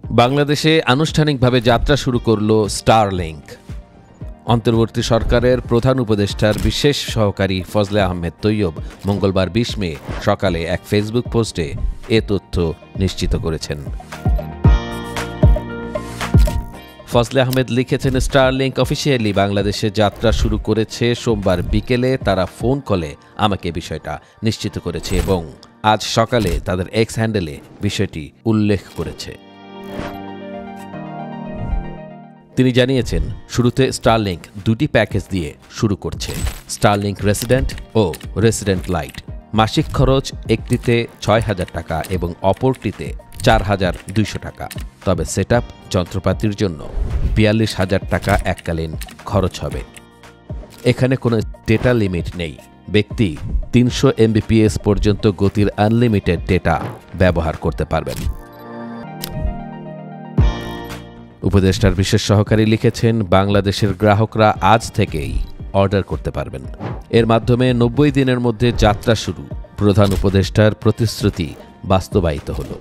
বাংলাদেশে আনুষ্ঠানিকভাবে যাত্রা শুরু করল স্টারলিংক। অন্তর্বর্তী সরকারের প্রধান উপদেষ্টার বিশেষ সহকারী ফজলে আহমেদ তৈয়ব মঙ্গলবার ২০ মে সকালে এক ফেসবুক পোস্টে এ তথ্য নিশ্চিত করেছেন। ফজলে আহমেদ লিখেছেন, স্টারলিংক অফিসিয়ালি বাংলাদেশে যাত্রা শুরু করেছে। সোমবার বিকেলে তারা ফোন কলে আমাকে বিষয়টা নিশ্চিত করেছে এবং আজ সকালে তাদের এক্স হ্যান্ডেলে বিষয়টি উল্লেখ করেছে। তিনি জানিয়েছেন, শুরুতে স্টারলিংক দুটি প্যাকেজ দিয়ে শুরু করছে, স্টারলিংক রেসিডেন্ট ও রেসিডেন্ট লাইট। মাসিক খরচ একটিতে ৬,০০০ টাকা এবং অপরটিতে ৪,২০০ টাকা। তবে সেটআপ যন্ত্রপাতির জন্য ৪২,০০০ টাকা এককালীন খরচ হবে। এখানে কোনো ডেটা লিমিট নেই। ব্যক্তি ৩০০ MBPS পর্যন্ত গতির আনলিমিটেড ডেটা ব্যবহার করতে পারবেন। উপদেষ্টার বিশেষ সহকারী লিখেছেন, বাংলাদেশের গ্রাহকরা আজ থেকেই অর্ডার করতে পারবেন। এর মাধ্যমে ৯০ দিনের মধ্যে যাত্রা শুরু। প্রধান উপদেষ্টার প্রতিশ্রুতি বাস্তবায়িত হল।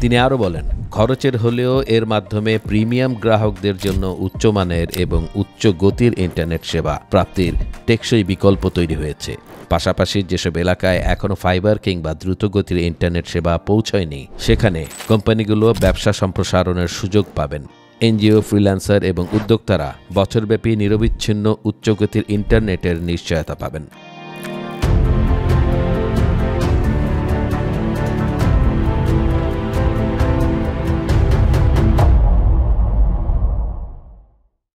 তিনি আরও বলেন, খরচের হলেও এর মাধ্যমে প্রিমিয়াম গ্রাহকদের জন্য উচ্চমানের এবং উচ্চ গতির ইন্টারনেট সেবা প্রাপ্তির টেকসই বিকল্প তৈরি হয়েছে। পাশাপাশি যেসব এলাকায় এখনও ফাইবার কিংবা দ্রুতগতির ইন্টারনেট সেবা পৌঁছয়নি, সেখানে কোম্পানিগুলো ব্যবসা সম্প্রসারণের সুযোগ পাবেন। এনজিও, ফ্রিল্যান্সার এবং উদ্যোক্তারা বছরব্যাপী নিরবিচ্ছিন্ন উচ্চগতির ইন্টারনেটের নিশ্চয়তা পাবেন।